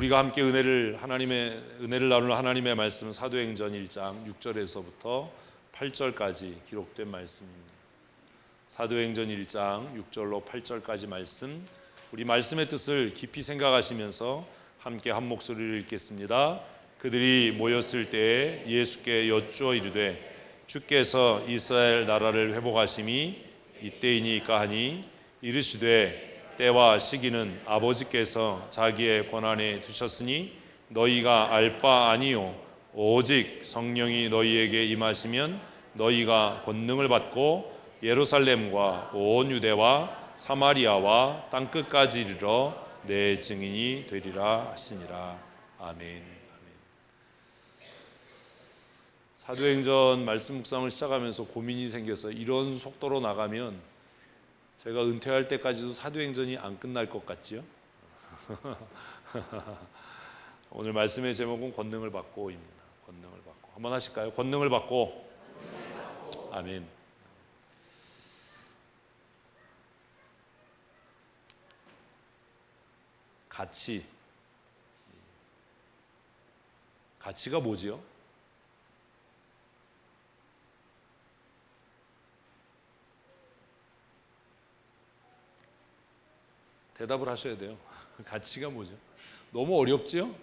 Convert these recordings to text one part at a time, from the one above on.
우리가 함께 은혜를 나누는 하나님의 말씀은 사도행전 1장 6절에서부터 8절까지 기록된 말씀입니다. 사도행전 1장 6절로 8절까지 말씀, 우리 말씀의 뜻을 깊이 생각하시면서 함께 한 목소리를 읽겠습니다. 그들이 모였을 때에 예수께 여쭈어 이르되 주께서 이스라엘 나라를 회복하심이 이때이니까 하니 이르시되 때와 시기는 아버지께서 자기의 권한에 두셨으니 너희가 알 바 아니요 오직 성령이 너희에게 임하시면 너희가 권능을 받고 예루살렘과 온 유대와 사마리아와 땅끝까지 이르러 내 증인이 되리라 하시니라. 아멘. 사도행전 말씀 묵상을 시작하면서 고민이 생겨서 이런 속도로 나가면 제가 은퇴할 때까지도 사도행전이 안 끝날 것 같지요? 오늘 말씀의 제목은 권능을 받고입니다. 권능을 받고 한번 하실까요? 권능을 받고. 아멘. 가치가 뭐지요? 대답을 하셔야 돼요. 가치가 뭐죠? 너무 어렵지요?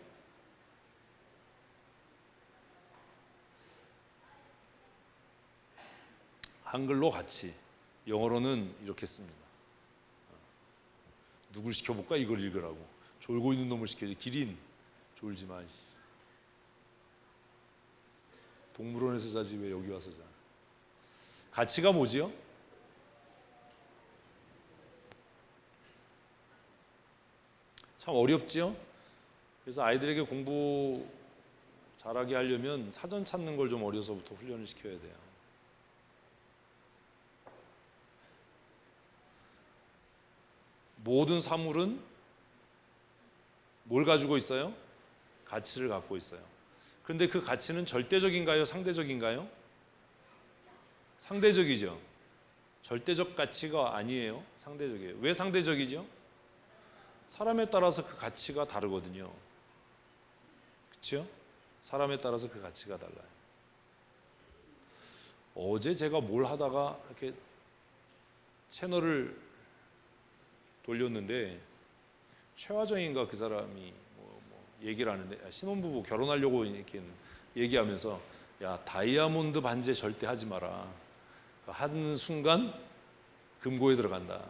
한글로 가치, 영어로는 이렇게 씁니다. 누굴 시켜볼까? 이걸 읽으라고. 졸고 있는 놈을 시켜야지. 기린, 졸지 마. 동물원에서 자지 왜 여기 와서 자? 가치가 뭐지요? 참 어렵지요? 그래서 아이들에게 공부 잘하게 하려면 사전 찾는 걸 좀 어려서부터 훈련을 시켜야 돼요. 모든 사물은 뭘 가지고 있어요? 가치를 갖고 있어요. 그런데 그 가치는 절대적인가요? 상대적인가요? 상대적이죠. 절대적 가치가 아니에요. 상대적이에요. 왜 상대적이죠? 사람에 따라서 그 가치가 다르거든요. 그렇죠? 사람에 따라서 그 가치가 달라요. 어제 제가 뭘 하다가 이렇게 채널을 돌렸는데 최화정인가 그 사람이 얘기를 하는데 신혼부부 결혼하려고 이렇게 얘기하면서 야 다이아몬드 반지에 절대 하지 마라. 하는 순간 금고에 들어간다.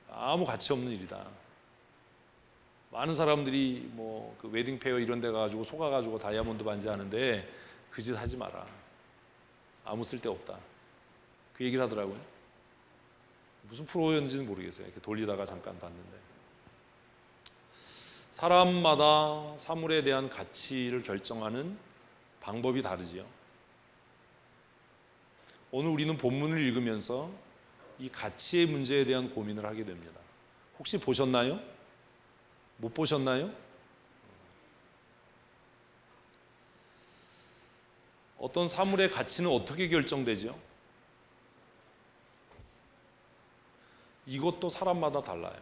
아무 가치 없는 일이다. 많은 사람들이 그 웨딩 페어 이런 데 가가지고 속아가지고 다이아몬드 반지 하는데 그 짓 하지 마라. 아무 쓸데 없다. 그 얘기를 하더라고요. 무슨 프로였는지는 모르겠어요. 이렇게 돌리다가 잠깐 봤는데. 사람마다 사물에 대한 가치를 결정하는 방법이 다르지요. 오늘 우리는 본문을 읽으면서 이 가치의 문제에 대한 고민을 하게 됩니다. 혹시 보셨나요? 못 보셨나요? 어떤 사물의 가치는 어떻게 결정되죠? 이것도 사람마다 달라요.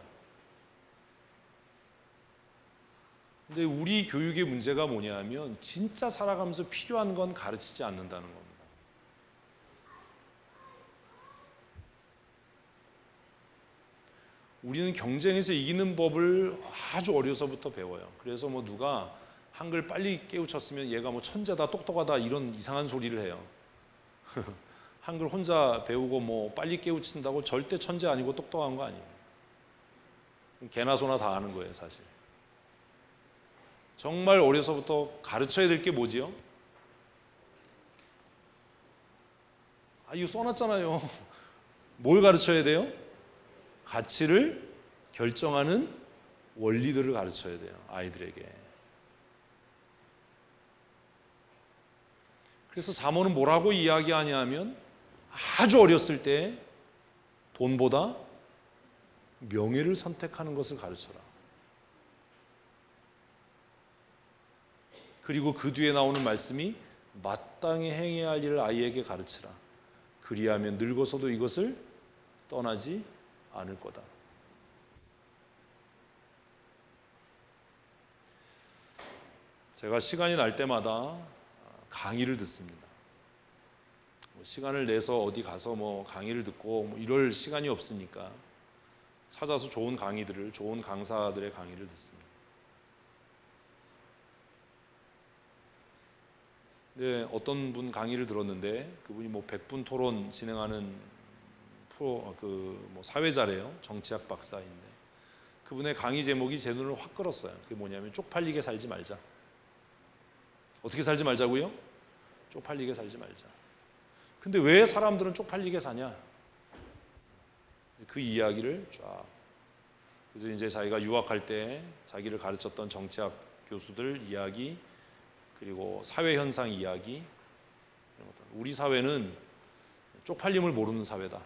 근데 우리 교육의 문제가 뭐냐면 진짜 살아가면서 필요한 건 가르치지 않는다는 겁니다. 우리는 경쟁에서 이기는 법을 아주 어려서부터 배워요. 그래서 누가 한글 빨리 깨우쳤으면 얘가 천재다 똑똑하다 이런 이상한 소리를 해요. 한글 혼자 배우고 빨리 깨우친다고 절대 천재 아니고 똑똑한 거 아니에요. 개나 소나 다 아는 거예요, 사실. 정말 어려서부터 가르쳐야 될 게 뭐지요? 이거 써놨잖아요. 뭘 가르쳐야 돼요? 가치를 결정하는 원리들을 가르쳐야 돼요, 아이들에게. 그래서 잠언은 뭐라고 이야기하냐면 아주 어렸을 때 돈보다 명예를 선택하는 것을 가르쳐라. 그리고 그 뒤에 나오는 말씀이 마땅히 행해야 할 일을 아이에게 가르치라. 그리하면 늙어서도 이것을 떠나지 않을 거다. 제가 시간이 날 때마다 강의를 듣습니다. 시간을 내서 어디 가서 강의를 듣고 이럴 시간이 없으니까 찾아서 좋은 강의들을, 좋은 강사들의 강의를 듣습니다. 네, 어떤 분 강의를 들었는데 그분이 100분 토론 진행하는 프로 사회자래요. 정치학 박사인데 그분의 강의 제목이 제 눈을 확 끌었어요. 그게 뭐냐면 쪽팔리게 살지 말자. 어떻게 살지 말자고요? 쪽팔리게 살지 말자. 근데 왜 사람들은 쪽팔리게 사냐? 그 이야기를 쫙. 그래서 이제 자기가 유학할 때 자기를 가르쳤던 정치학 교수들 이야기, 그리고 사회 현상 이야기. 우리 사회는 쪽팔림을 모르는 사회다.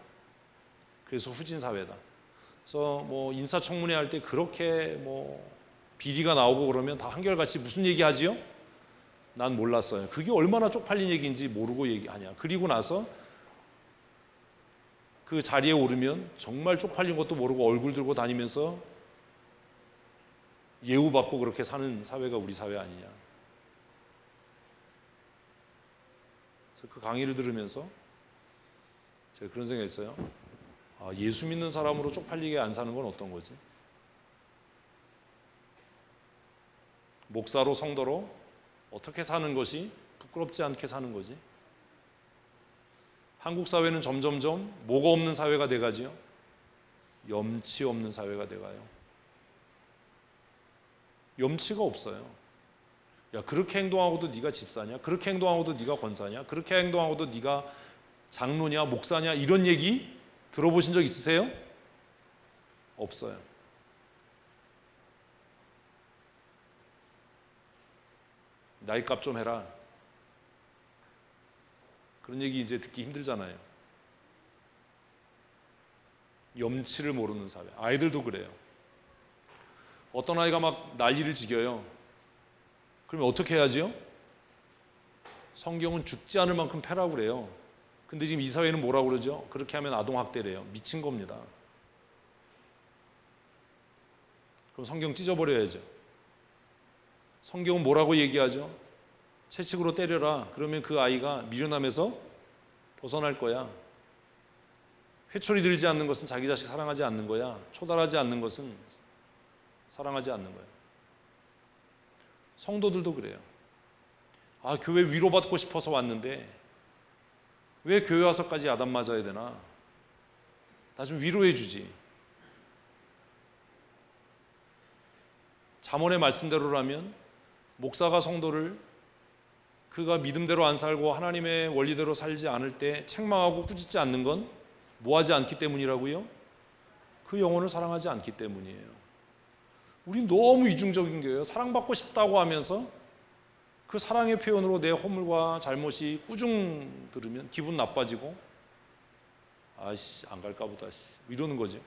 그래서 후진 사회다. 그래서 인사청문회 할 때 그렇게 비리가 나오고 그러면 다 한결같이 무슨 얘기하지요? 난 몰랐어요. 그게 얼마나 쪽팔린 얘기인지 모르고 얘기하냐. 그리고 나서 그 자리에 오르면 정말 쪽팔린 것도 모르고 얼굴 들고 다니면서 예우받고 그렇게 사는 사회가 우리 사회 아니냐. 그래서 그 강의를 들으면서 제가 그런 생각했어요. 예수 믿는 사람으로 쪽팔리게 안 사는 건 어떤 거지? 목사로 성도로 어떻게 사는 것이 부끄럽지 않게 사는 거지? 한국 사회는 점점점 뭐가 없는 사회가 돼가지요? 염치 없는 사회가 돼가요. 염치가 없어요. 야, 그렇게 행동하고도 네가 집사냐? 그렇게 행동하고도 네가 권사냐? 그렇게 행동하고도 네가 장로냐? 목사냐? 이런 얘기 들어보신 적 있으세요? 없어요. 나이값 좀 해라. 그런 얘기 이제 듣기 힘들잖아요. 염치를 모르는 사회. 아이들도 그래요. 어떤 아이가 막 난리를 지겨요. 그러면 어떻게 해야지요? 성경은 죽지 않을 만큼 패라고 그래요. 근데 지금 이 사회는 뭐라고 그러죠? 그렇게 하면 아동학대래요. 미친 겁니다. 그럼 성경 찢어버려야죠. 성경은 뭐라고 얘기하죠? 채찍으로 때려라. 그러면 그 아이가 미련함에서 벗어날 거야. 회초리 들지 않는 것은 자기 자식 사랑하지 않는 거야. 초달하지 않는 것은 사랑하지 않는 거야. 성도들도 그래요. 교회 위로받고 싶어서 왔는데 왜 교회 와서까지 야단 맞아야 되나? 나 좀 위로해 주지. 잠언의 말씀대로라면 목사가 성도를 그가 믿음대로 안 살고 하나님의 원리대로 살지 않을 때 책망하고 꾸짖지 않는 건 뭐하지 않기 때문이라고요? 그 영혼을 사랑하지 않기 때문이에요. 우린 너무 이중적인 거예요. 사랑받고 싶다고 하면서 그 사랑의 표현으로 내 허물과 잘못이 꾸중 들으면 기분 나빠지고 안 갈까 보다 이러는 거죠.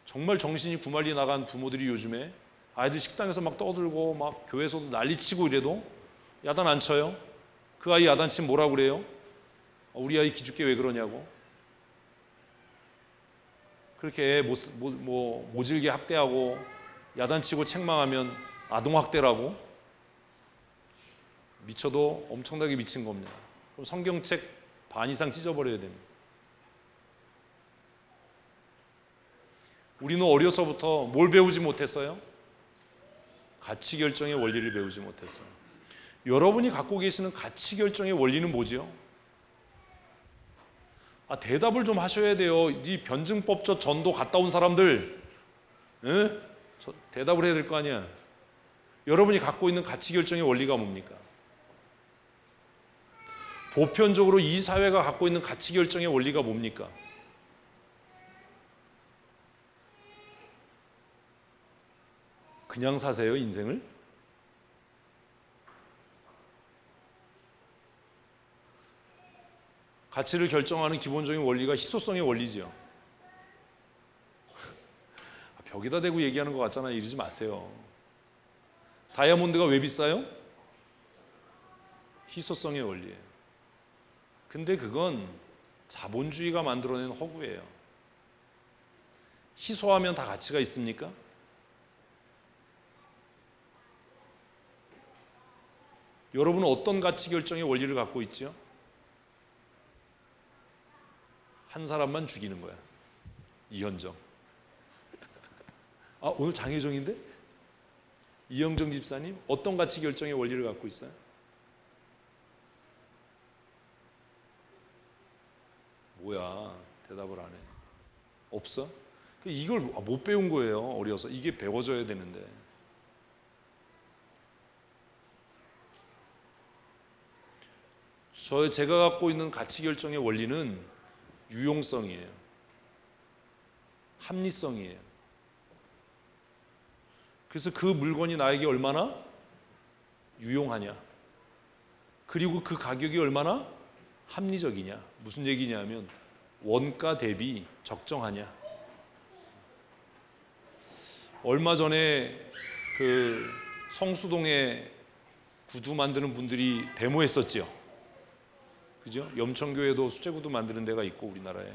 정말 정신이 구말리 나간 부모들이 요즘에 아이들 식당에서 막 떠들고 막 교회에서도 난리치고 이래도 야단 안 쳐요. 그 아이 야단치면 뭐라고 그래요? 우리 아이 기죽게 왜 그러냐고. 그렇게 모질게 학대하고 야단치고 책망하면 아동학대라고? 미쳐도 엄청나게 미친 겁니다. 그럼 성경책 반 이상 찢어버려야 됩니다. 우리는 어려서부터 뭘 배우지 못했어요? 가치 결정의 원리를 배우지 못했어요. 여러분이 갖고 계시는 가치 결정의 원리는 뭐지요? 대답을 좀 하셔야 돼요. 이 변증법적 전도 갔다 온 사람들, 대답을 해야 될 거 아니야. 여러분이 갖고 있는 가치 결정의 원리가 뭡니까? 보편적으로 이 사회가 갖고 있는 가치 결정의 원리가 뭡니까? 그냥 사세요, 인생을? 가치를 결정하는 기본적인 원리가 희소성의 원리지요. 벽에다 대고 얘기하는 것 같잖아요. 이러지 마세요. 다이아몬드가 왜 비싸요? 희소성의 원리예요. 근데 그건 자본주의가 만들어낸 허구예요. 희소하면 다 가치가 있습니까? 여러분은 어떤 가치 결정의 원리를 갖고 있죠? 한 사람만 죽이는 거야. 이현정. 아, 오늘 장혜정인데? 이영정 집사님, 어떤 가치 결정의 원리를 갖고 있어요? 뭐야, 대답을 안 해. 없어? 이걸 못 배운 거예요, 어려서. 이게 배워져야 되는데. 제가 갖고 있는 가치 결정의 원리는 유용성이에요. 합리성이에요. 그래서 그 물건이 나에게 얼마나 유용하냐, 그리고 그 가격이 얼마나 합리적이냐. 무슨 얘기냐면 원가 대비 적정하냐. 얼마 전에 그 성수동에 구두 만드는 분들이 데모했었죠. 그죠? 염천교회도 수제구두 만드는 데가 있고 우리나라에.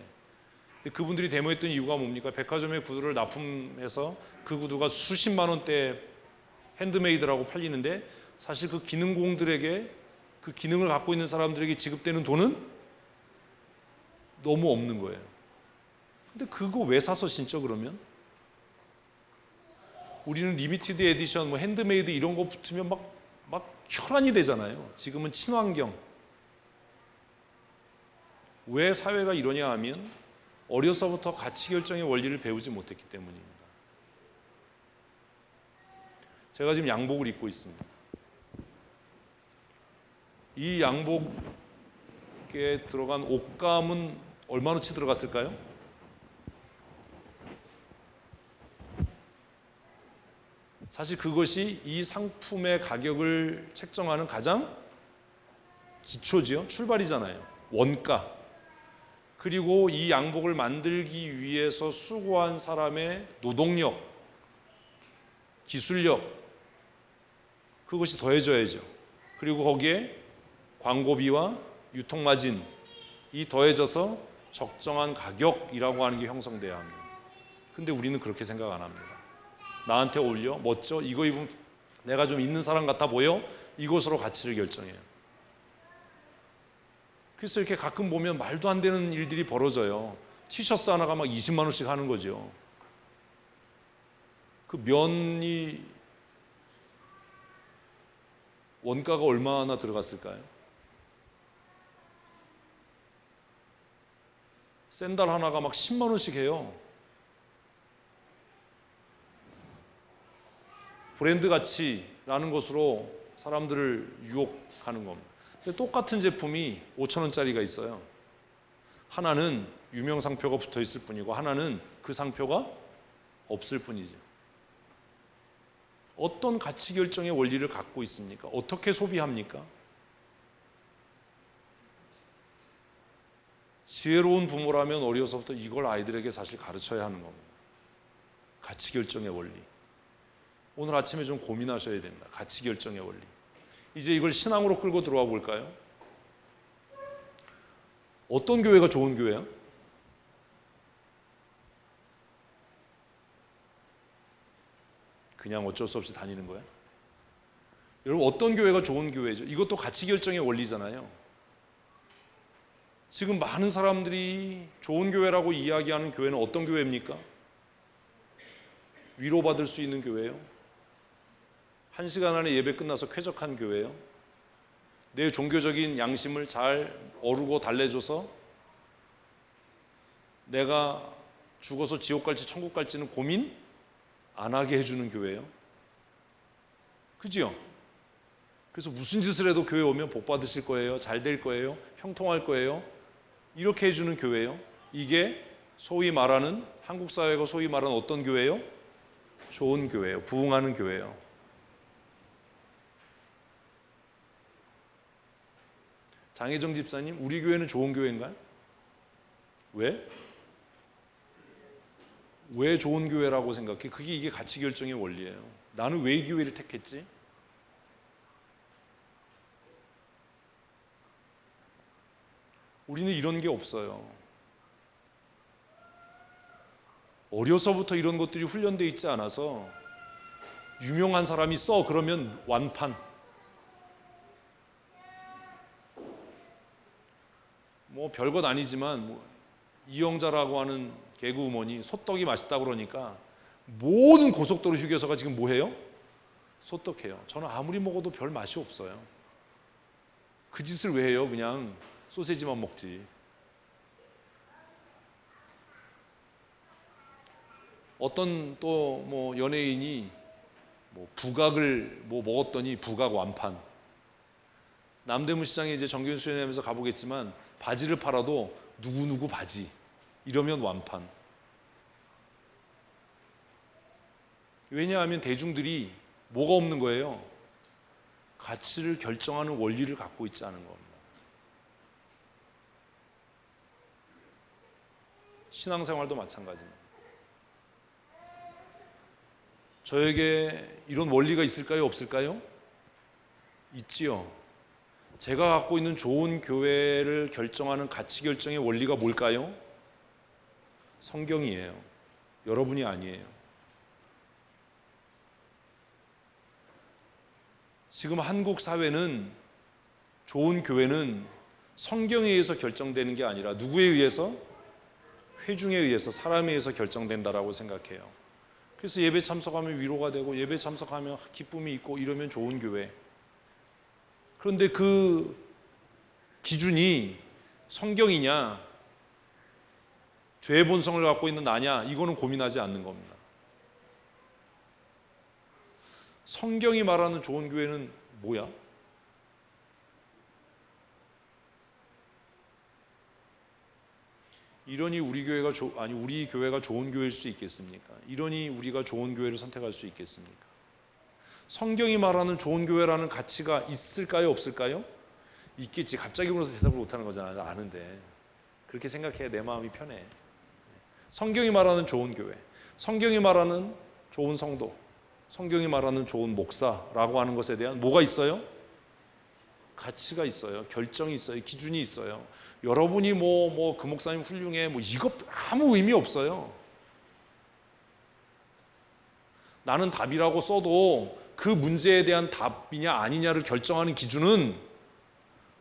그분들이 데모했던 이유가 뭡니까? 백화점에 구두를 납품해서 그 구두가 수십만 원대 핸드메이드라고 팔리는데 사실 그 기능공들에게, 그 기능을 갖고 있는 사람들에게 지급되는 돈은 너무 없는 거예요. 근데 그거 왜 사서 신죠 그러면? 우리는 리미티드 에디션, 핸드메이드 이런 거 붙으면 막 혈안이 되잖아요. 지금은 친환경. 왜 사회가 이러냐 하면 어려서부터 가치 결정의 원리를 배우지 못했기 때문입니다. 제가 지금 양복을 입고 있습니다. 이 양복에 들어간 옷감은 얼마어치 들어갔을까요? 사실 그것이 이 상품의 가격을 책정하는 가장 기초지요. 출발이잖아요. 원가. 그리고 이 양복을 만들기 위해서 수고한 사람의 노동력, 기술력, 그것이 더해져야죠. 그리고 거기에 광고비와 유통마진, 이 더해져서 적정한 가격이라고 하는 게 형성돼야 합니다. 근데 우리는 그렇게 생각 안 합니다. 나한테 어울려? 멋져? 이거 입으면 내가 좀 있는 사람 같아 보여? 이것으로 가치를 결정해요. 그래서 이렇게 가끔 보면 말도 안 되는 일들이 벌어져요. 티셔츠 하나가 막 20만 원씩 하는 거죠. 그 면이 원가가 얼마나 들어갔을까요? 샌들 하나가 막 10만 원씩 해요. 브랜드 가치라는 것으로 사람들을 유혹하는 겁니다. 근데 똑같은 제품이 5천 원짜리가 있어요. 하나는 유명 상표가 붙어 있을 뿐이고 하나는 그 상표가 없을 뿐이죠. 어떤 가치 결정의 원리를 갖고 있습니까? 어떻게 소비합니까? 지혜로운 부모라면 어려서부터 이걸 아이들에게 사실 가르쳐야 하는 겁니다. 가치 결정의 원리. 오늘 아침에 좀 고민하셔야 됩니다. 가치 결정의 원리. 이제 이걸 신앙으로 끌고 들어와 볼까요? 어떤 교회가 좋은 교회야? 그냥 어쩔 수 없이 다니는 거야? 여러분, 어떤 교회가 좋은 교회죠? 이것도 가치 결정의 원리잖아요. 지금 많은 사람들이 좋은 교회라고 이야기하는 교회는 어떤 교회입니까? 위로받을 수 있는 교회예요. 1시간 안에 예배 끝나서 쾌적한 교회예요. 내 종교적인 양심을 잘 어루고 달래줘서 내가 죽어서 지옥 갈지 천국 갈지는 고민 안 하게 해주는 교회예요. 그죠? 그래서 무슨 짓을 해도 교회 오면 복 받으실 거예요. 잘 될 거예요. 형통할 거예요. 이렇게 해주는 교회예요. 이게 소위 말하는, 한국 사회가 소위 말하는 어떤 교회예요? 좋은 교회예요. 부흥하는 교회예요. 장혜정 집사님, 우리 교회는 좋은 교회인가요? 왜? 왜 좋은 교회라고 생각해? 이게 가치 결정의 원리예요. 나는 왜 이 교회를 택했지? 우리는 이런 게 없어요. 어려서부터 이런 것들이 훈련되어 있지 않아서 유명한 사람이 써 그러면 완판. 뭐 별것 아니지만 뭐 이영자라고 하는 개그우먼이 소떡이 맛있다고 그러니까 모든 고속도로 휴게소가 지금 뭐해요? 소떡해요. 저는 아무리 먹어도 별 맛이 없어요. 그 짓을 왜 해요? 그냥 소세지만 먹지. 어떤 또 뭐 연예인이 뭐 부각을 뭐 먹었더니 부각 완판. 남대문 시장에 이제 정규현 수련회하면서 가보겠지만 바지를 팔아도 누구누구 바지 이러면 완판. 왜냐하면 대중들이 뭐가 없는 거예요? 가치를 결정하는 원리를 갖고 있지 않은 겁니다. 신앙생활도 마찬가지입니다. 저에게 이런 원리가 있을까요? 없을까요? 있지요. 제가 갖고 있는 좋은 교회를 결정하는 가치 결정의 원리가 뭘까요? 성경이에요. 여러분이 아니에요. 지금 한국 사회는, 좋은 교회는 성경에 의해서 결정되는 게 아니라 누구에 의해서? 회중에 의해서, 사람에 의해서 결정된다라고 생각해요. 그래서 예배 참석하면 위로가 되고 예배 참석하면 기쁨이 있고 이러면 좋은 교회. 그런데 그 기준이 성경이냐, 죄의 본성을 갖고 있는 나냐, 이거는 고민하지 않는 겁니다. 성경이 말하는 좋은 교회는 뭐야? 이러니 우리 교회가 좋은 교회일 수 있겠습니까? 이러니 우리가 좋은 교회를 선택할 수 있겠습니까? 성경이 말하는 좋은 교회라는 가치가 있을까요, 없을까요? 있겠지. 갑자기 물어서 대답을 못하는 거잖아요. 아는데. 그렇게 생각해야 내 마음이 편해. 성경이 말하는 좋은 교회, 성경이 말하는 좋은 성도, 성경이 말하는 좋은 목사라고 하는 것에 대한 뭐가 있어요? 가치가 있어요. 결정이 있어요. 기준이 있어요. 여러분이 그 목사님 훌륭해, 이거 아무 의미 없어요. 나는 답이라고 써도 그 문제에 대한 답이냐 아니냐를 결정하는 기준은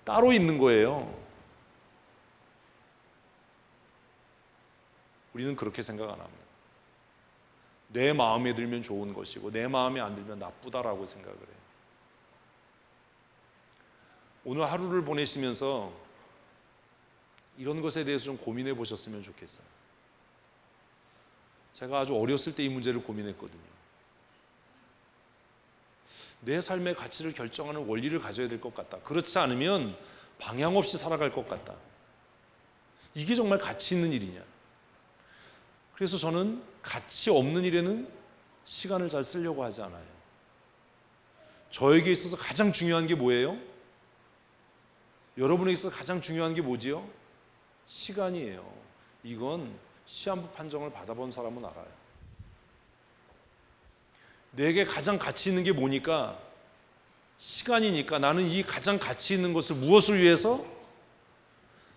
따로 있는 거예요. 우리는 그렇게 생각 안 합니다. 내 마음에 들면 좋은 것이고 내 마음에 안 들면 나쁘다라고 생각을 해요. 오늘 하루를 보내시면서 이런 것에 대해서 좀 고민해 보셨으면 좋겠어요. 제가 아주 어렸을 때 이 문제를 고민했거든요. 내 삶의 가치를 결정하는 원리를 가져야 될 것 같다. 그렇지 않으면 방향 없이 살아갈 것 같다. 이게 정말 가치 있는 일이냐. 그래서 저는 가치 없는 일에는 시간을 잘 쓰려고 하지 않아요. 저에게 있어서 가장 중요한 게 뭐예요? 여러분에게 있어서 가장 중요한 게 뭐지요? 시간이에요. 이건 시한부 판정을 받아본 사람은 알아요. 내게 가장 가치 있는 게 뭐니까? 시간이니까 나는 이 가장 가치 있는 것을 무엇을 위해서?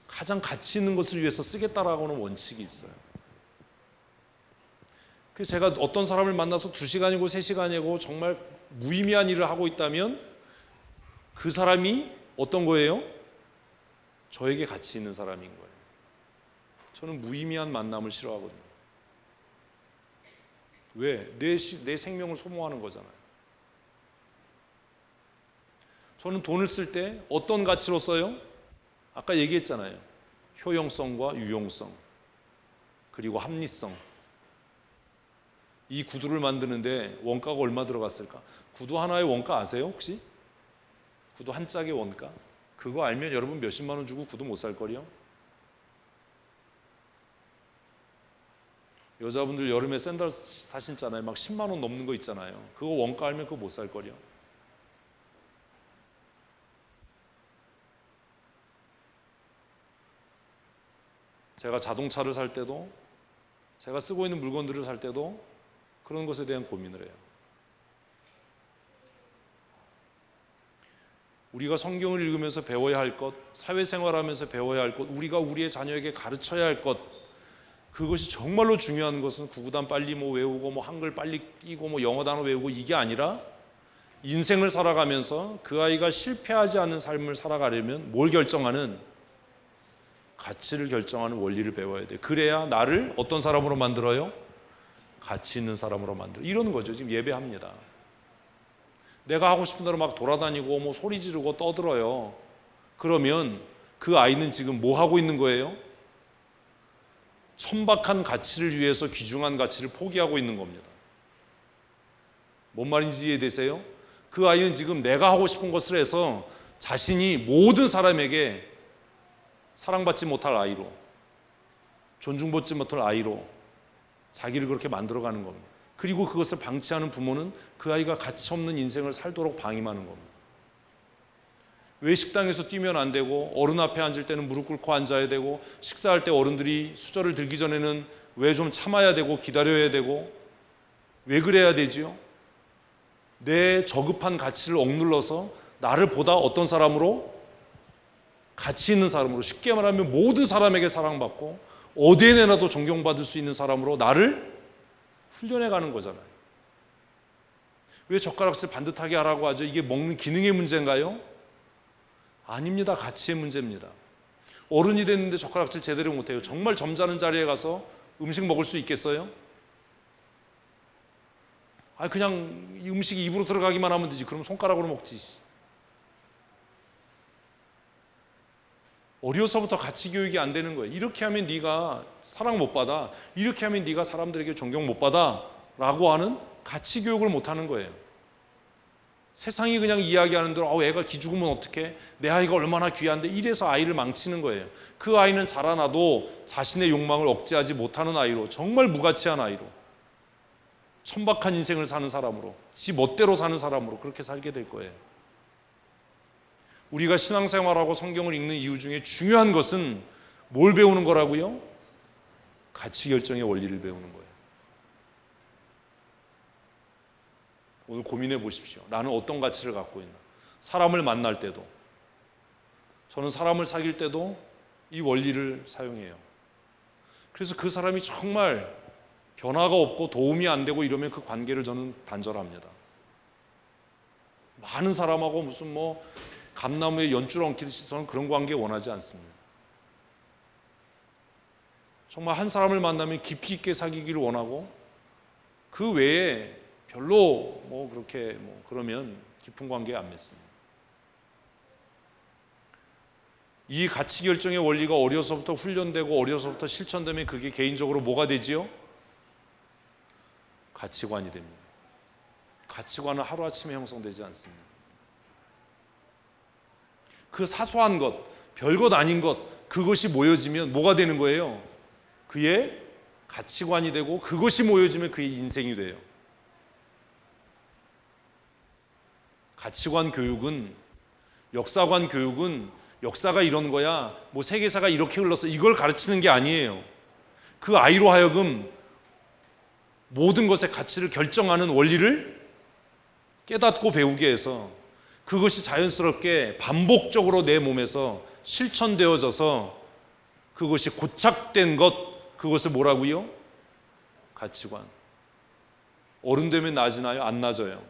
가장 가치 있는 것을 위해서 쓰겠다라고 하는 원칙이 있어요. 그래서 제가 어떤 사람을 만나서 2시간이고 3시간이고 정말 무의미한 일을 하고 있다면 그 사람이 어떤 거예요? 저에게 가치 있는 사람인 거예요. 저는 무의미한 만남을 싫어하거든요. 왜? 내 생명을 소모하는 거잖아요. 저는 돈을 쓸 때 어떤 가치로 써요? 아까 얘기했잖아요. 효용성과 유용성, 그리고 합리성. 이 구두를 만드는데 원가가 얼마 들어갔을까? 구두 하나의 원가 아세요 혹시? 구두 한 짝의 원가? 그거 알면 여러분 몇십만 원 주고 구두 못 살 거리요? 여자분들 여름에 샌들 사신잖아요. 막 10만 원 넘는 거 있잖아요. 그거 원가 알면 그거 못 살 거리요? 제가 자동차를 살 때도, 제가 쓰고 있는 물건들을 살 때도 그런 것에 대한 고민을 해요. 우리가 성경을 읽으면서 배워야 할 것, 사회생활하면서 배워야 할 것, 우리가 우리의 자녀에게 가르쳐야 할 것, 그것이 정말로 중요한 것은 구구단 빨리 외우고 한글 빨리 끼고 영어 단어 외우고 이게 아니라 인생을 살아가면서 그 아이가 실패하지 않는 삶을 살아가려면 뭘 결정하는? 가치를 결정하는 원리를 배워야 돼. 그래야 나를 어떤 사람으로 만들어요? 가치 있는 사람으로 만들어. 이러는 거죠. 지금 예배합니다. 내가 하고 싶은 대로 막 돌아다니고 뭐 소리 지르고 떠들어요. 그러면 그 아이는 지금 뭐 하고 있는 거예요? 천박한 가치를 위해서 귀중한 가치를 포기하고 있는 겁니다. 뭔 말인지 이해되세요? 그 아이는 지금 내가 하고 싶은 것을 해서 자신이 모든 사람에게 사랑받지 못할 아이로, 존중받지 못할 아이로 자기를 그렇게 만들어가는 겁니다. 그리고 그것을 방치하는 부모는 그 아이가 가치 없는 인생을 살도록 방임하는 겁니다. 왜 식당에서 뛰면 안 되고 어른 앞에 앉을 때는 무릎 꿇고 앉아야 되고 식사할 때 어른들이 수저를 들기 전에는 왜 좀 참아야 되고 기다려야 되고 왜 그래야 되지요? 내 저급한 가치를 억눌러서 나를 보다 어떤 사람으로? 가치 있는 사람으로, 쉽게 말하면 모든 사람에게 사랑받고 어디에 내놔도 존경받을 수 있는 사람으로 나를 훈련해 가는 거잖아요. 왜 젓가락질 반듯하게 하라고 하죠? 이게 먹는 기능의 문제인가요? 아닙니다. 가치의 문제입니다. 어른이 됐는데 젓가락질 제대로 못해요. 정말 점잖은 자리에 가서 음식 먹을 수 있겠어요? 그냥 이 음식이 입으로 들어가기만 하면 되지. 그럼 손가락으로 먹지. 어려서부터 가치 교육이 안 되는 거예요. 이렇게 하면 네가 사랑 못 받아. 이렇게 하면 네가 사람들에게 존경 못 받아. 라고 하는 가치 교육을 못 하는 거예요. 세상이 그냥 이야기하는 대로 애가 기죽으면 어떡해? 내 아이가 얼마나 귀한데 이래서 아이를 망치는 거예요. 그 아이는 자라나도 자신의 욕망을 억제하지 못하는 아이로, 정말 무가치한 아이로, 천박한 인생을 사는 사람으로, 지 멋대로 사는 사람으로 그렇게 살게 될 거예요. 우리가 신앙생활하고 성경을 읽는 이유 중에 중요한 것은 뭘 배우는 거라고요? 가치 결정의 원리를 배우는 거예요. 오늘 고민해 보십시오. 나는 어떤 가치를 갖고 있나? 사람을 만날 때도, 저는 사람을 사귈 때도 이 원리를 사용해요. 그래서 그 사람이 정말 변화가 없고 도움이 안 되고 이러면 그 관계를 저는 단절합니다. 많은 사람하고 무슨 감나무에 연줄 엉키듯이 저는 그런 관계 원하지 않습니다. 정말 한 사람을 만나면 깊이 있게 사귀기를 원하고 그 외에 별로 그렇게 그러면 깊은 관계 안 맺습니다. 이 가치 결정의 원리가 어려서부터 훈련되고 어려서부터 실천되면 그게 개인적으로 뭐가 되지요? 가치관이 됩니다. 가치관은 하루아침에 형성되지 않습니다. 그 사소한 것, 별것 아닌 것, 그것이 모여지면 뭐가 되는 거예요? 그의 가치관이 되고 그것이 모여지면 그의 인생이 돼요. 가치관 교육은, 역사관 교육은 역사가 이런 거야, 세계사가 이렇게 흘렀어, 이걸 가르치는 게 아니에요. 그 아이로 하여금 모든 것의 가치를 결정하는 원리를 깨닫고 배우게 해서 그것이 자연스럽게 반복적으로 내 몸에서 실천되어져서 그것이 고착된 것, 그것을 뭐라고요? 가치관. 어른 되면 나아지나요? 안 나아져요.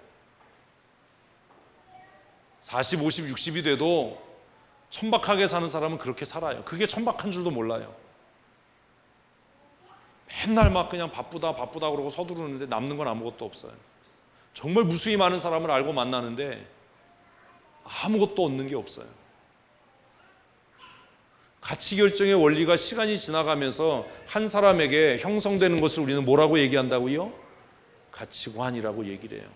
40, 50, 60이 돼도 천박하게 사는 사람은 그렇게 살아요. 그게 천박한 줄도 몰라요. 맨날 막 그냥 바쁘다 그러고 서두르는데 남는 건 아무것도 없어요. 정말 무수히 많은 사람을 알고 만나는데 아무것도 얻는 게 없어요. 가치 결정의 원리가 시간이 지나가면서 한 사람에게 형성되는 것을 우리는 뭐라고 얘기한다고요? 가치관이라고 얘기를 해요.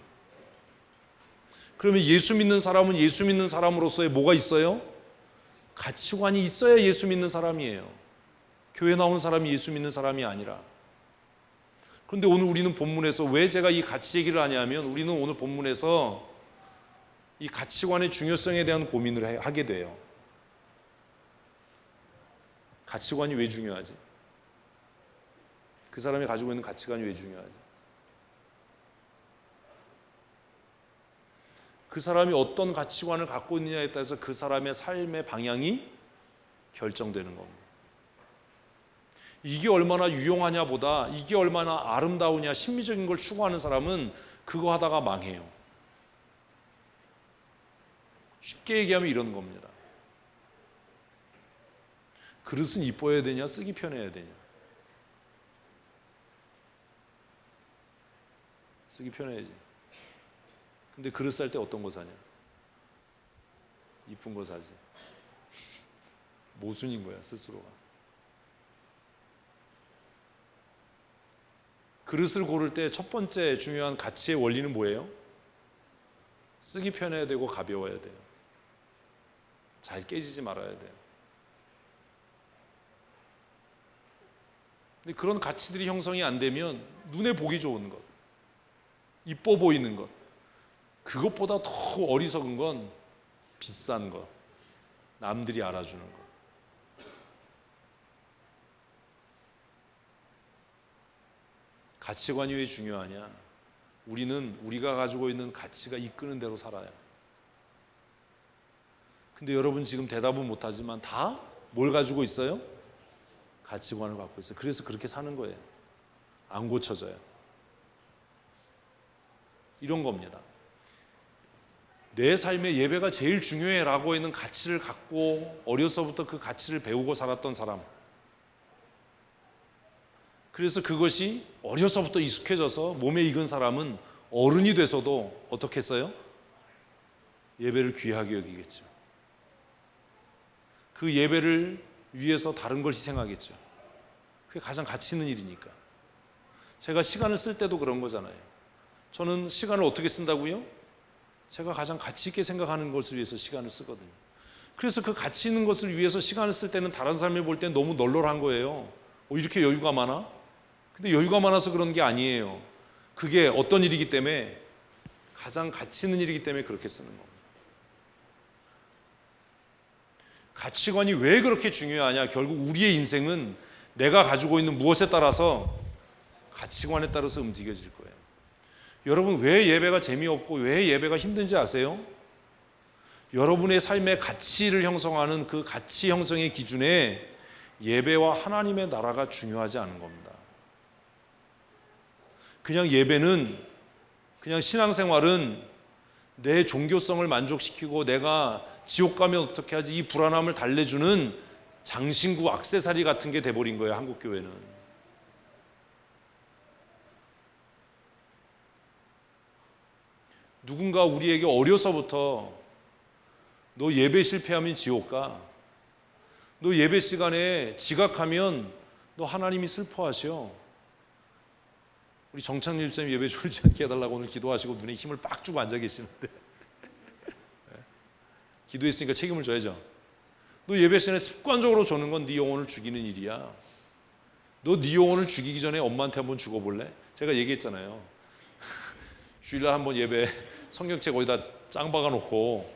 그러면 예수 믿는 사람은 예수 믿는 사람으로서의 뭐가 있어요? 가치관이 있어야 예수 믿는 사람이에요. 교회 나온 사람이 예수 믿는 사람이 아니라. 그런데 오늘 우리는 본문에서 왜 제가 이 가치 얘기를 하냐면, 우리는 오늘 본문에서 이 가치관의 중요성에 대한 고민을 하게 돼요. 가치관이 왜 중요하지? 그 사람이 가지고 있는 가치관이 왜 중요하지? 그 사람이 어떤 가치관을 갖고 있느냐에 따라서 그 사람의 삶의 방향이 결정되는 겁니다. 이게 얼마나 유용하냐 보다 이게 얼마나 아름다우냐, 심미적인 걸 추구하는 사람은 그거 하다가 망해요. 쉽게 얘기하면 이런 겁니다. 그릇은 이뻐야 되냐, 쓰기 편해야 되냐? 쓰기 편해야지. 근데 그릇 살 때 어떤 거 사냐? 이쁜 거 사지. 모순인 거야, 스스로가. 그릇을 고를 때 첫 번째 중요한 가치의 원리는 뭐예요? 쓰기 편해야 되고 가벼워야 돼요. 잘 깨지지 말아야 돼요. 근데 그런 가치들이 형성이 안 되면 눈에 보기 좋은 것, 이뻐 보이는 것, 그것보다 더 어리석은 건 비싼 것, 남들이 알아주는 것. 가치관이 왜 중요하냐? 우리는 우리가 가지고 있는 가치가 이끄는 대로 살아요. 근데 여러분 지금 대답은 못하지만 다 뭘 가지고 있어요? 가치관을 갖고 있어요. 그래서 그렇게 사는 거예요. 안 고쳐져요. 이런 겁니다. 내 삶에 예배가 제일 중요해라고 하는 가치를 갖고 어려서부터 그 가치를 배우고 살았던 사람, 그래서 그것이 어려서부터 익숙해져서 몸에 익은 사람은 어른이 돼서도 어떻게 했어요? 예배를 귀하게 여기겠죠. 그 예배를 위해서 다른 걸 희생하겠죠. 그게 가장 가치 있는 일이니까. 제가 시간을 쓸 때도 그런 거잖아요. 저는 시간을 어떻게 쓴다고요? 제가 가장 가치 있게 생각하는 것을 위해서 시간을 쓰거든요. 그래서 그 가치 있는 것을 위해서 시간을 쓸 때는 다른 사람이 볼 땐 너무 널널한 거예요. 이렇게 여유가 많아? 근데 여유가 많아서 그런 게 아니에요. 그게 어떤 일이기 때문에, 가장 가치 있는 일이기 때문에 그렇게 쓰는 겁니다. 가치관이 왜 그렇게 중요하냐? 결국 우리의 인생은 내가 가지고 있는 무엇에 따라서, 가치관에 따라서 움직여질 거예요. 여러분, 왜 예배가 재미없고 왜 예배가 힘든지 아세요? 여러분의 삶의 가치를 형성하는 그 가치 형성의 기준에 예배와 하나님의 나라가 중요하지 않은 겁니다. 그냥 예배는, 그냥 신앙생활은 내 종교성을 만족시키고 내가 지옥 가면 어떻게 하지, 이 불안함을 달래주는 장신구 액세서리 같은 게 돼버린 거예요, 한국 교회는. 누군가 우리에게 어려서부터 너 예배 실패하면 지옥 가, 너 예배 시간에 지각하면 너 하나님이 슬퍼하셔. 우리 정창림 쌤 예배 졸지 않게 해달라고 오늘 기도하시고 눈에 힘을 빡 주고 앉아 계시는데 기도했으니까 책임을 져야죠. 너 예배 시간에 습관적으로 조는 건 네 영혼을 죽이는 일이야. 너 네 영혼을 죽이기 전에 엄마한테 한번 죽어볼래? 제가 얘기했잖아요. 주일날 한번 예배 성경책 거기다 짱 박아놓고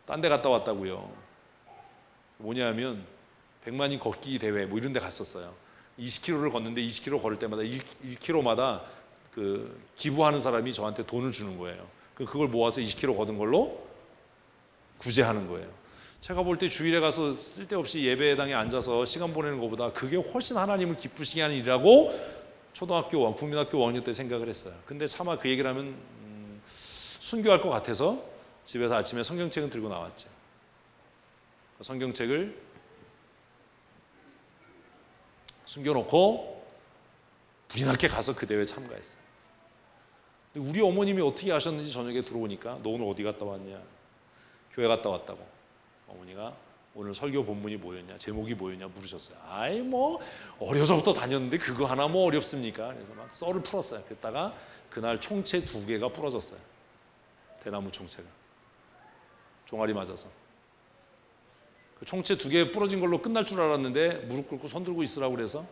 딴 데 갔다 왔다고요. 뭐냐면 100만인 걷기 대회 뭐 이런 데 갔었어요. 20km를 걷는데 20km 걸을 때마다 1km마다 그 기부하는 사람이 저한테 돈을 주는 거예요. 그걸 모아서 20km 걷은 걸로 구제하는 거예요. 제가 볼 때 주일에 가서 쓸데없이 예배당에 앉아서 시간 보내는 것보다 그게 훨씬 하나님을 기쁘시게 하는 일이라고 초등학교, 국민학교 5학년 때 생각을 했어요. 근데 차마 그 얘기를 하면 순교할 것 같아서 집에서 아침에 성경책은 들고 나왔죠. 성경책을 숨겨놓고 불이 나게 가서 그 대회에 참가했어요. 근데 우리 어머님이 어떻게 아셨는지 저녁에 들어오니까 너 오늘 어디 갔다 왔냐? 교회 갔다 왔다고. 어머니가 오늘 설교 본문이 뭐였냐? 제목이 뭐였냐? 물으셨어요. 아이 뭐 어려서부터 다녔는데 그거 하나 뭐 어렵습니까? 그래서 막 썰을 풀었어요. 그랬다가 그날 총채 2개가 부러졌어요. 대나무 총채가. 종아리 맞아서. 그 총채 2개 부러진 걸로 끝날 줄 알았는데 무릎 꿇고 손 들고 있으라고 그래서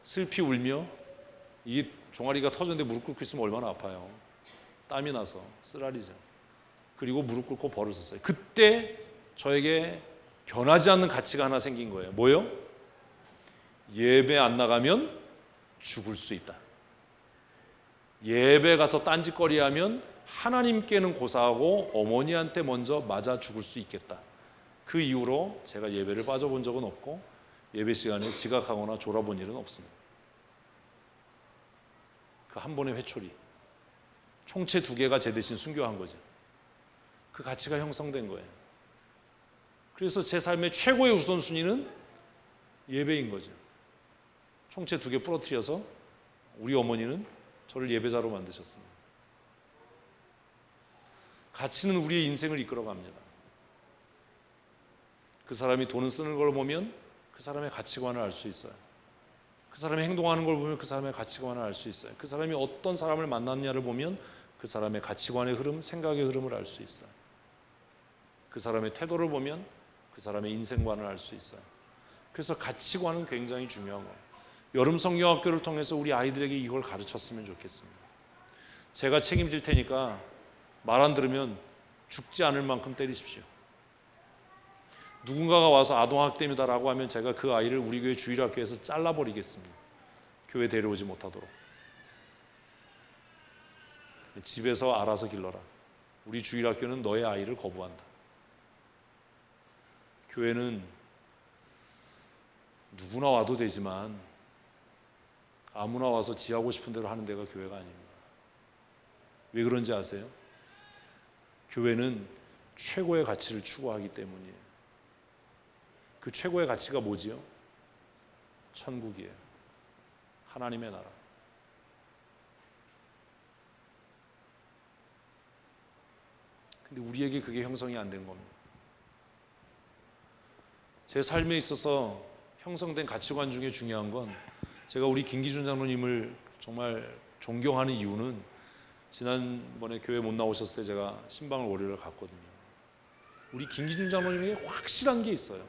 슬피 울며, 이 종아리가 터졌는데 무릎 꿇고 있으면 얼마나 아파요. 땀이 나서 쓰라리죠. 그리고 무릎 꿇고 벌을 섰어요. 그때 저에게 변하지 않는 가치가 하나 생긴 거예요. 뭐요? 예배 안 나가면 죽을 수 있다. 예배 가서 딴짓거리하면 하나님께는 고사하고 어머니한테 먼저 맞아 죽을 수 있겠다. 그 이후로 제가 예배를 빠져본 적은 없고 예배 시간에 지각하거나 졸아본 일은 없습니다. 그 한 번의 회초리, 총채 2개가 제 대신 순교한 거죠. 그 가치가 형성된 거예요. 그래서 제 삶의 최고의 우선순위는 예배인 거죠. 총채 2개 부러뜨려서 우리 어머니는 저를 예배자로 만드셨습니다. 가치는 우리의 인생을 이끌어갑니다. 그 사람이 돈을 쓰는 걸 보면 그 사람의 가치관을 알 수 있어요. 그 사람이 행동하는 걸 보면 그 사람의 가치관을 알 수 있어요. 그 사람이 어떤 사람을 만났냐를 보면 그 사람의 가치관의 흐름, 생각의 흐름을 알 수 있어요. 그 사람의 태도를 보면 그 사람의 인생관을 알 수 있어요. 그래서 가치관은 굉장히 중요한 거예요. 여름 성경학교를 통해서 우리 아이들에게 이걸 가르쳤으면 좋겠습니다. 제가 책임질 테니까 말 안 들으면 죽지 않을 만큼 때리십시오. 누군가가 와서 아동학대입니다라고 하면 제가 그 아이를 우리 교회 주일학교에서 잘라버리겠습니다. 교회 데려오지 못하도록. 집에서 알아서 길러라. 우리 주일학교는 너의 아이를 거부한다. 교회는 누구나 와도 되지만 아무나 와서 지하고 싶은 대로 하는 데가 교회가 아닙니다. 왜 그런지 아세요? 교회는 최고의 가치를 추구하기 때문이에요. 그 최고의 가치가 뭐지요? 천국이에요. 하나님의 나라. 근데 우리에게 그게 형성이 안 된 겁니다. 제 삶에 있어서 형성된 가치관 중에 중요한 건 제가 우리 김기준 장로님을 정말 존경하는 이유는 지난번에 교회 못 나오셨을 때 제가 신방을 월요일에 갔거든요. 우리 김기준 장로님에게 확실한 게 있어요.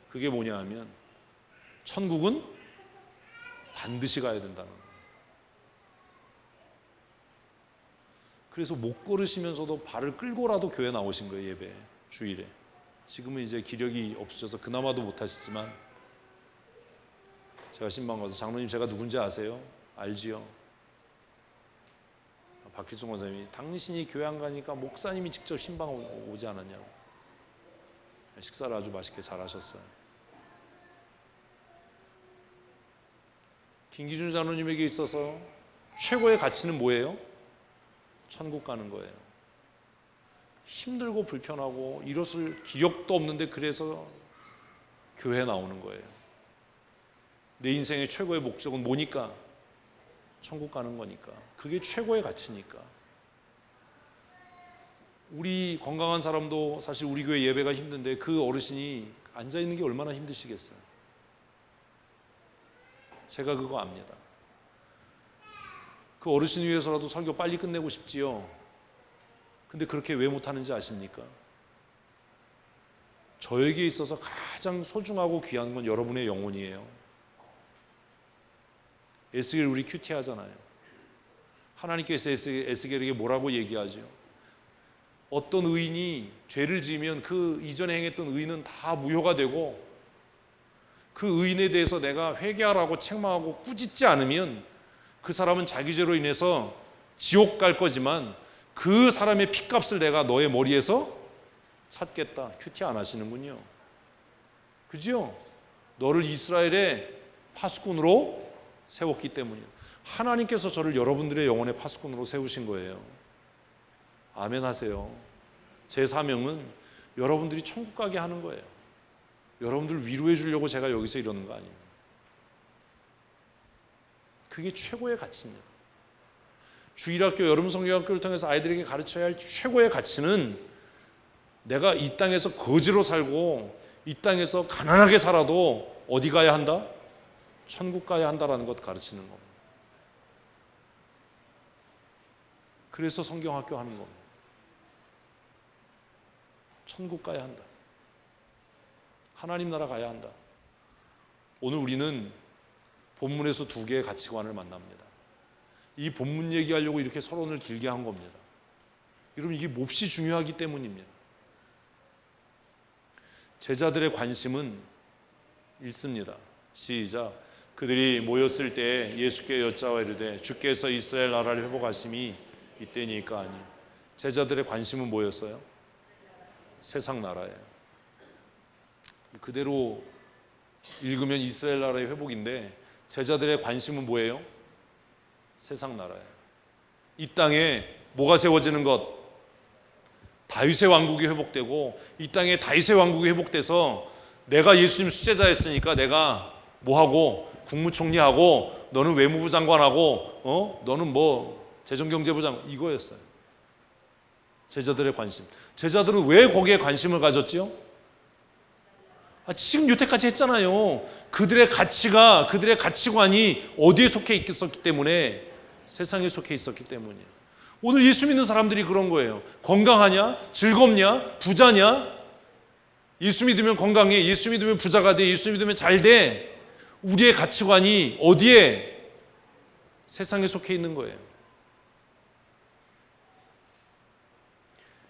그게 뭐냐 하면 천국은 반드시 가야 된다는 거예요. 그래서 못 걸으시면서도 발을 끌고라도 교회 나오신 거예요. 예배 주일에. 지금은 이제 기력이 없으셔서 그나마도 못하시지만 제가 신방 가서 장로님 제가 누군지 아세요? 알지요. 박필순 권사님이 당신이 교회 안 가니까 목사님이 직접 신방 오지 않았냐고. 식사를 아주 맛있게 잘 하셨어요. 김기준 장로님에게 있어서 최고의 가치는 뭐예요? 천국 가는 거예요. 힘들고 불편하고 이뤘을 기력도 없는데 그래서 교회에 나오는 거예요. 내 인생의 최고의 목적은 뭐니까? 천국 가는 거니까. 그게 최고의 가치니까. 우리 건강한 사람도 사실 우리 교회 예배가 힘든데 그 어르신이 앉아있는 게 얼마나 힘드시겠어요. 제가 그거 압니다. 그 어르신 위해서라도 설교 빨리 끝내고 싶지요. 근데 그렇게 왜 못하는지 아십니까? 저에게 있어서 가장 소중하고 귀한 건 여러분의 영혼이에요. 에스겔 우리 큐티 하잖아요. 하나님께서 에스겔에게 뭐라고 얘기하죠? 어떤 의인이 죄를 지으면 그 이전에 행했던 의인은 다 무효가 되고 그 의인에 대해서 내가 회개하라고 책망하고 꾸짖지 않으면 그 사람은 자기 죄로 인해서 지옥 갈 거지만 그 사람의 핏값을 내가 너의 머리에서 샀겠다. 큐티 안 하시는군요. 그죠? 너를 이스라엘의 파수꾼으로 세웠기 때문이에요. 하나님께서 저를 여러분들의 영혼의 파수꾼으로 세우신 거예요. 아멘 하세요. 제 사명은 여러분들이 천국 가게 하는 거예요. 여러분들 위로해 주려고 제가 여기서 이러는 거 아닙니다. 그게 최고의 가치입니다. 주일학교, 여름성경학교를 통해서 아이들에게 가르쳐야 할 최고의 가치는 내가 이 땅에서 거지로 살고 이 땅에서 가난하게 살아도 어디 가야 한다? 천국 가야 한다라는 것 가르치는 겁니다. 그래서 성경학교 하는 겁니다. 천국 가야 한다. 하나님 나라 가야 한다. 오늘 우리는 본문에서 2개의 가치관을 만납니다. 이 본문 얘기하려고 이렇게 서론을 길게 한 겁니다. 여러분 이게 몹시 중요하기 때문입니다. 제자들의 관심은 읽습니다. 시작. 그들이 모였을 때 예수께 여짜와 이르되 주께서 이스라엘 나라를 회복하심이 이때니까 아니. 제자들의 관심은 뭐였어요? 세상 나라예요. 그대로 읽으면 이스라엘 나라의 회복인데 제자들의 관심은 뭐예요? 세상 나라예요. 이 땅에 뭐가 세워지는 것? 다윗의 왕국이 회복되고 이 땅에 다윗의 왕국이 회복돼서 내가 예수님 수제자였으니까 내가 뭐하고 국무총리하고 너는 외무부 장관하고 너는 뭐 재정경제부 장관 이거였어요. 제자들의 관심. 제자들은 왜 거기에 관심을 가졌죠? 지금 여태까지 했잖아요. 그들의 가치가 그들의 가치관이 어디에 속해 있었기 때문에 세상에 속해 있었기 때문이에요. 오늘 예수 믿는 사람들이 그런 거예요. 건강하냐? 즐겁냐? 부자냐? 예수 믿으면 건강해. 예수 믿으면 부자가 돼. 예수 믿으면 잘 돼. 우리의 가치관이 어디에? 세상에 속해 있는 거예요.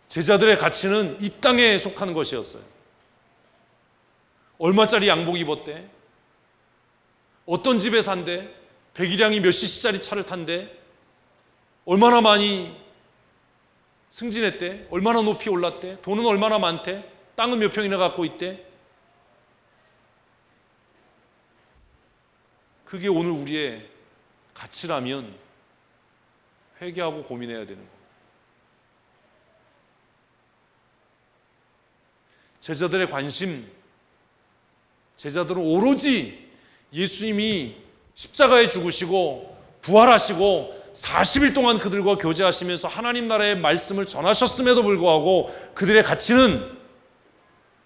제자들의 가치는 이 땅에 속하는 것이었어요. 얼마짜리 양복 입었대? 어떤 집에 산대? 백일량이 몇 cc짜리 차를 탄대? 얼마나 많이 승진했대? 얼마나 높이 올랐대? 돈은 얼마나 많대? 땅은 몇 평이나 갖고 있대? 그게 오늘 우리의 가치라면 회개하고 고민해야 되는 거예요. 제자들의 관심, 제자들은 오로지 예수님이 십자가에 죽으시고 부활하시고 40일 동안 그들과 교제하시면서 하나님 나라의 말씀을 전하셨음에도 불구하고 그들의 가치는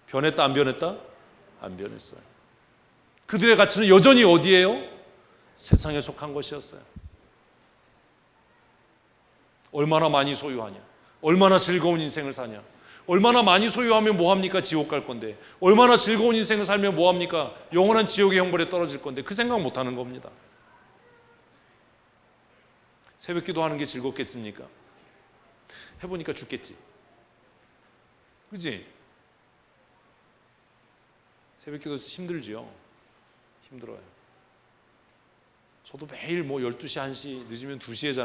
변했다 안 변했다? 안 변했어요. 그들의 가치는 여전히 어디예요? 세상에 속한 것이었어요. 얼마나 많이 소유하냐? 얼마나 즐거운 인생을 사냐? 얼마나 많이 소유하면 뭐합니까? 지옥 갈 건데. 얼마나 즐거운 인생을 살면 뭐합니까? 영원한 지옥의 형벌에 떨어질 건데. 그 생각 못하는 겁니다. 새벽 기도하는 게 즐겁겠습니까? 해보니까 죽겠지. 그지? 새벽 기도 힘들지요? 힘들어요. 저도 매일 12시, 1시, 늦으면 2시에 자는